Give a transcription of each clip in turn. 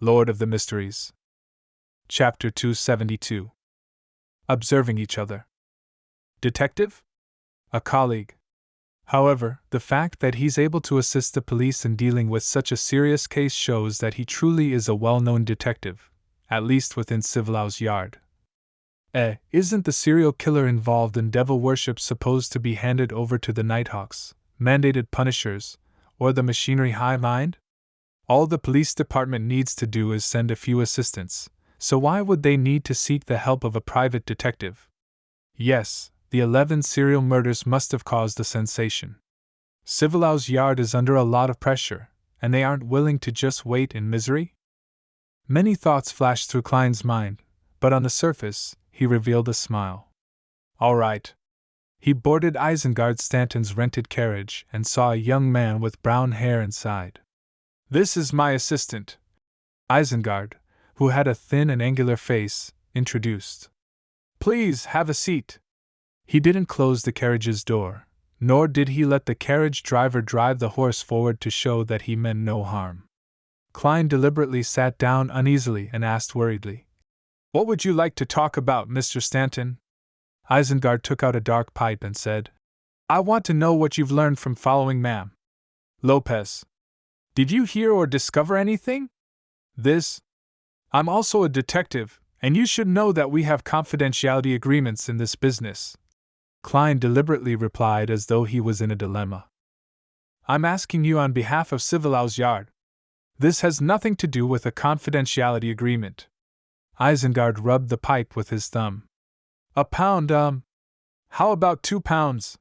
Lord of the Mysteries. Chapter 272. Observing each other. Detective? A colleague. However, the fact that he's able to assist the police in dealing with such a serious case shows that he truly is a well-known detective, at least within Civilhouse Yard. Isn't the serial killer involved in devil worship supposed to be handed over to the Nighthawks, mandated punishers, or the machinery hive mind? All the police department needs to do is send a few assistants, so why would they need to seek the help of a private detective? Yes, the 11 serial murders must have caused a sensation. Civilhouse Yard is under a lot of pressure, and they aren't willing to just wait in misery? Many thoughts flashed through Klein's mind, but on the surface, he revealed a smile. All right. He boarded Isengard Stanton's rented carriage and saw a young man with brown hair inside. This is my assistant. Isengard, who had a thin and angular face, introduced. Please have a seat. He didn't close the carriage's door, nor did he let the carriage driver drive the horse forward to show that he meant no harm. Klein deliberately sat down uneasily and asked worriedly, "What would you like to talk about, Mr. Stanton?" Isengard took out a dark pipe and said, "I want to know what you've learned from following Ma'am Lopez. Did you hear or discover anything? I'm also a detective, and you should know that we have confidentiality agreements in this business." Klein deliberately replied as though he was in a dilemma. "I'm asking you on behalf of Civilhouse Yard. This has nothing to do with a confidentiality agreement." Isengard rubbed the pipe with his thumb. "A pound, How about 2 pounds?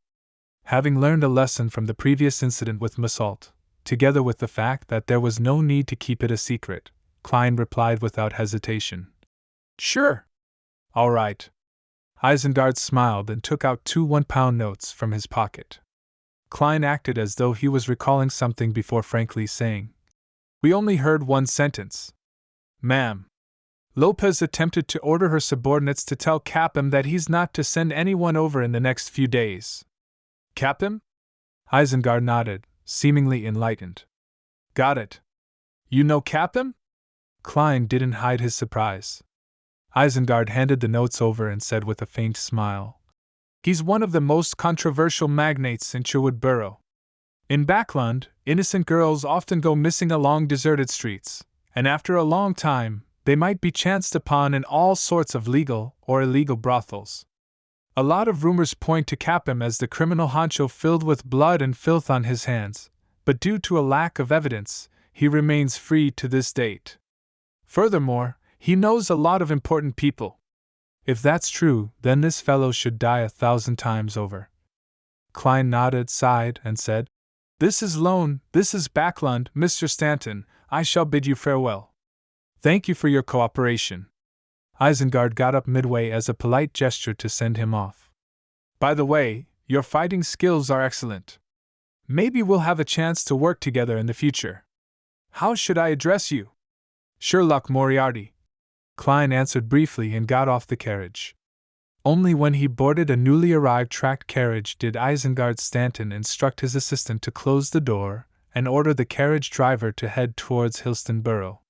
Having learned a lesson from the previous incident with Massault, together with the fact that there was no need to keep it a secret, Klein replied without hesitation. "Sure." "All right." Isengard smiled and took out 2 one-pound notes from his pocket. Klein acted as though he was recalling something before frankly saying, "We only heard one sentence. Ma'am Lopez attempted to order her subordinates to tell Capim that he's not to send anyone over in the next few days." "Capim?" Isengard nodded, seemingly enlightened. "Got it. You know Capim?" Klein didn't hide his surprise. Isengard handed the notes over and said with a faint smile, "He's one of the most controversial magnates in Sherwood Borough. In Backlund, innocent girls often go missing along deserted streets, and after a long time, they might be chanced upon in all sorts of legal or illegal brothels. A lot of rumors point to Capim as the criminal honcho filled with blood and filth on his hands, but due to a lack of evidence, he remains free to this date. Furthermore, he knows a lot of important people. If that's true, then this fellow should die 1,000 times over." Klein nodded, sighed, and said, This is Backlund, Mr. Stanton. I shall bid you farewell. Thank you for your cooperation." Isengard got up midway as a polite gesture to send him off. "By the way, your fighting skills are excellent. Maybe we'll have a chance to work together in the future. How should I address you?" "Sherlock Moriarty," Klein answered briefly and got off the carriage. Only when he boarded a newly arrived tracked carriage did Isengard Stanton instruct his assistant to close the door and order the carriage driver to head towards Hillston Borough.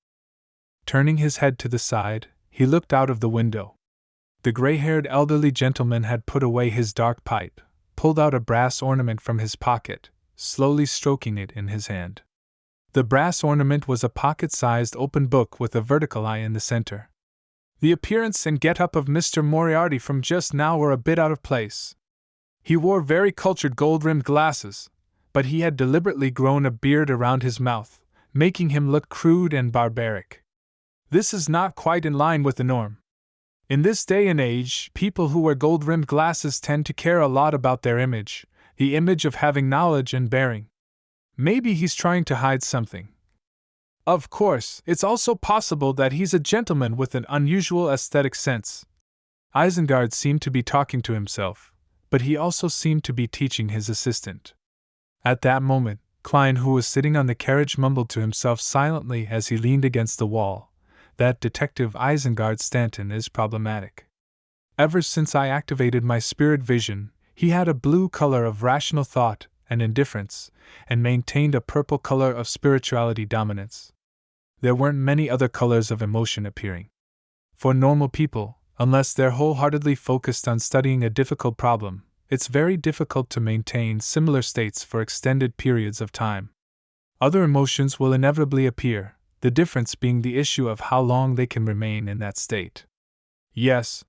Turning his head to the side, he looked out of the window. The gray-haired elderly gentleman had put away his dark pipe, pulled out a brass ornament from his pocket, slowly stroking it in his hand. The brass ornament was a pocket-sized open book with a vertical eye in the center. The appearance and get-up of Mr. Moriarty from just now were a bit out of place. He wore very cultured gold-rimmed glasses, but he had deliberately grown a beard around his mouth, making him look crude and barbaric. This is not quite in line with the norm. In this day and age, people who wear gold-rimmed glasses tend to care a lot about their image, the image of having knowledge and bearing. Maybe he's trying to hide something. Of course, it's also possible that he's a gentleman with an unusual aesthetic sense. Isengard seemed to be talking to himself, but he also seemed to be teaching his assistant. At that moment, Klein, who was sitting on the carriage, mumbled to himself silently as he leaned against the wall, "That Detective Isengard Stanton is problematic. Ever since I activated my spirit vision, he had a blue color of rational thought and indifference, and maintained a purple color of spirituality dominance. There weren't many other colors of emotion appearing. For normal people, unless they're wholeheartedly focused on studying a difficult problem, it's very difficult to maintain similar states for extended periods of time. Other emotions will inevitably appear, the difference being the issue of how long they can remain in that state. Yes,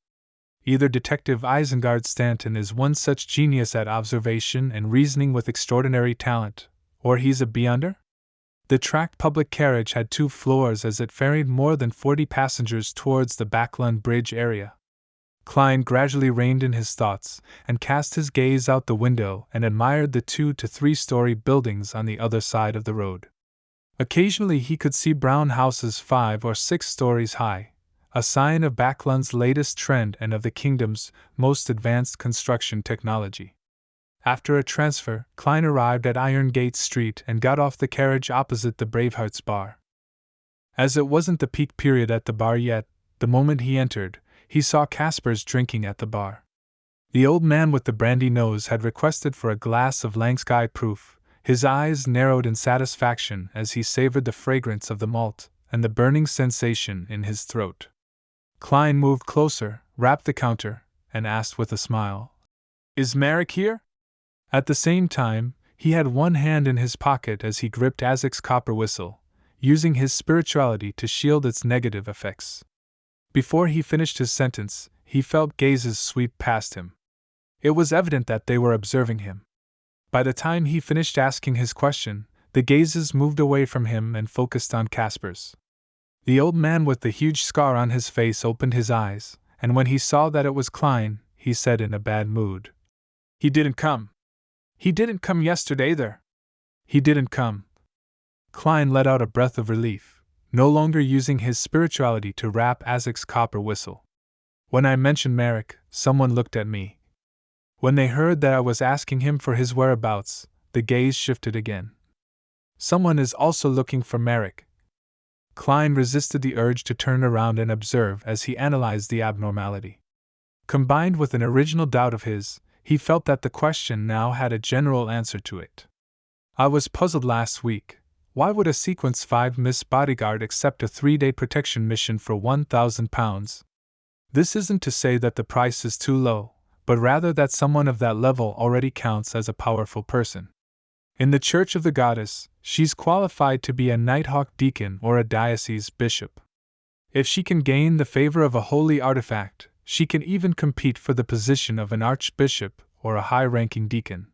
either Detective Isengard Stanton is one such genius at observation and reasoning with extraordinary talent, or he's a beyonder? The tracked public carriage had 2 floors as it ferried more than 40 passengers towards the Backlund Bridge area. Klein gradually reined in his thoughts and cast his gaze out the window and admired the 2 to 3-story buildings on the other side of the road. Occasionally he could see brown houses 5 or 6 stories high, a sign of Backlund's latest trend and of the kingdom's most advanced construction technology. After a transfer, Klein arrived at Iron Gate Street and got off the carriage opposite the Bravehearts bar. As it wasn't the peak period at the bar yet, the moment he entered, he saw Caspers drinking at the bar. The old man with the brandy nose had requested for a glass of Langsky Proof. His eyes narrowed in satisfaction as he savored the fragrance of the malt and the burning sensation in his throat. Klein moved closer, rapped the counter, and asked with a smile, "Is Merrick here?" At the same time, he had one hand in his pocket as he gripped Isaac's copper whistle, using his spirituality to shield its negative effects. Before he finished his sentence, he felt gazes sweep past him. It was evident that they were observing him. By the time he finished asking his question, the gazes moved away from him and focused on Caspers. The old man with the huge scar on his face opened his eyes, and when he saw that it was Klein, he said in a bad mood, "He didn't come. He didn't come yesterday either." "He didn't come." Klein let out a breath of relief, no longer using his spirituality to rap Isaac's copper whistle. "When I mentioned Merrick, someone looked at me. When they heard that I was asking him for his whereabouts, the gaze shifted again. Someone is also looking for Merrick." Klein resisted the urge to turn around and observe as he analyzed the abnormality. Combined with an original doubt of his, he felt that the question now had a general answer to it. "I was puzzled last week. Why would a Sequence 5 Miss Bodyguard accept a 3-day protection mission for £1,000? This isn't to say that the price is too low, but rather that someone of that level already counts as a powerful person. In the Church of the Goddess, she's qualified to be a Nighthawk deacon or a diocese bishop. If she can gain the favor of a holy artifact, she can even compete for the position of an archbishop or a high-ranking deacon.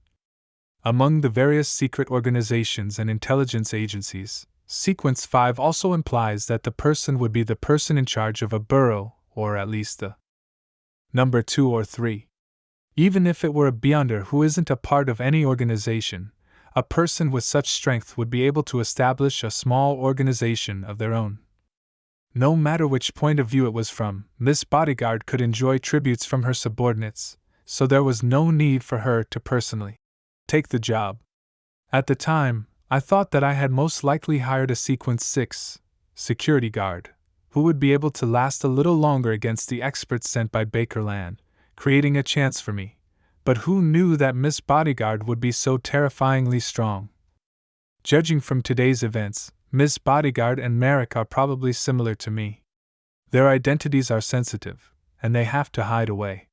Among the various secret organizations and intelligence agencies, Sequence 5 also implies that the person would be the person in charge of a borough, or at least the number 2 or 3. Even if it were a beyonder who isn't a part of any organization, a person with such strength would be able to establish a small organization of their own. No matter which point of view it was from, Miss Bodyguard could enjoy tributes from her subordinates, so there was no need for her to personally take the job. At the time, I thought that I had most likely hired a Sequence 6 security guard, who would be able to last a little longer against the experts sent by Bakerland, creating a chance for me. But who knew that Miss Bodyguard would be so terrifyingly strong? Judging from today's events, Miss Bodyguard and Merrick are probably similar to me. Their identities are sensitive, and they have to hide away.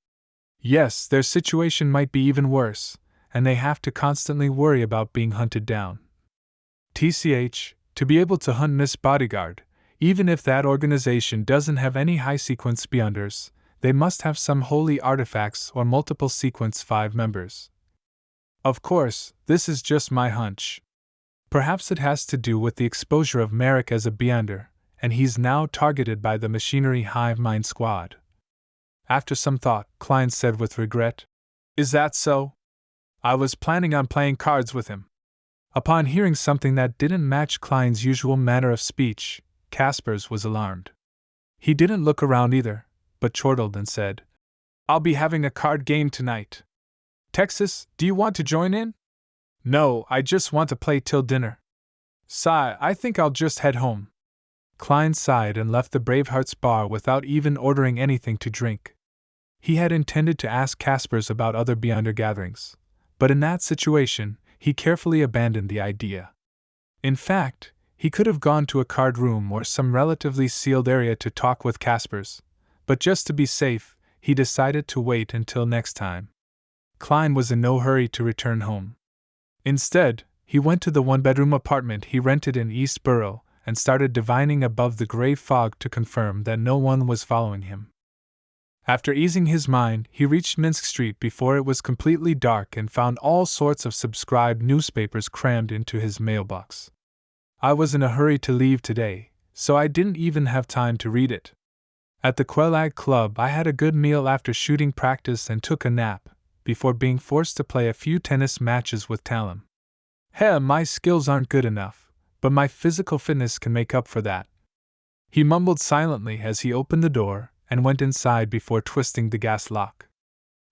Yes, their situation might be even worse, and they have to constantly worry about being hunted down. TCH, to be able to hunt Miss Bodyguard, even if that organization doesn't have any high-sequence beyonders, they must have some holy artifacts or multiple Sequence 5 members. Of course, this is just my hunch. Perhaps it has to do with the exposure of Merrick as a beyonder, and he's now targeted by the Machinery Hive Mind Squad. After some thought, Klein said with regret, "Is that so? I was planning on playing cards with him." Upon hearing something that didn't match Klein's usual manner of speech, Caspers was alarmed. He didn't look around either, but chortled and said, "I'll be having a card game tonight. Texas, do you want to join in?" "No, I just want to play till dinner." "Sigh, I think I'll just head home." Klein sighed and left the Bravehearts bar without even ordering anything to drink. He had intended to ask Caspers about other beyonder gatherings, but in that situation, he carefully abandoned the idea. In fact, He could have gone to a card room or some relatively sealed area to talk with Caspers, but just to be safe, he decided to wait until next time. Klein was in no hurry to return home. Instead, he went to the one-bedroom apartment he rented in East Borough and started divining above the gray fog to confirm that no one was following him. After easing his mind, he reached Minsk Street before it was completely dark and found all sorts of subscribed newspapers crammed into his mailbox. I was in a hurry to leave today, so I didn't even have time to read it. At the Quelag Club, I had a good meal after shooting practice and took a nap, before being forced to play a few tennis matches with Talon. My skills aren't good enough, but my physical fitness can make up for that. He mumbled silently as he opened the door and went inside before twisting the gas lock.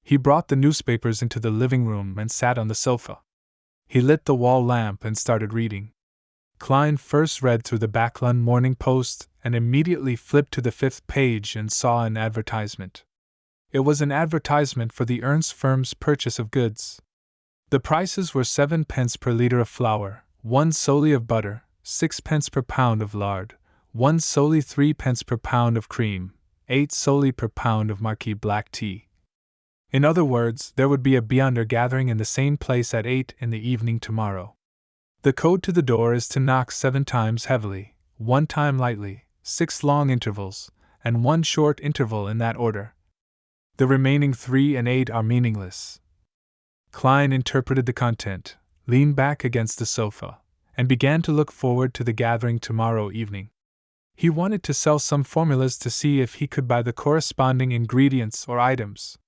He brought the newspapers into the living room and sat on the sofa. He lit the wall lamp and started reading. Klein first read through the Backlund Morning Post and immediately flipped to the 5th page and saw an advertisement. It was an advertisement for the Ernst firm's purchase of goods. The prices were 7 pence per liter of flour, 1 solely of butter, 6 pence per pound of lard, 1 solely 3 pence per pound of cream, 8 solely per pound of Marquis black tea. In other words, there would be a Beyonder gathering in the same place at 8 in the evening tomorrow. The code to the door is to knock 7 times heavily, 1 time lightly, 6 long intervals, and 1 short interval in that order. The remaining 3 and 8 are meaningless. Klein interpreted the content, leaned back against the sofa, and began to look forward to the gathering tomorrow evening. He wanted to sell some formulas to see if he could buy the corresponding ingredients or items.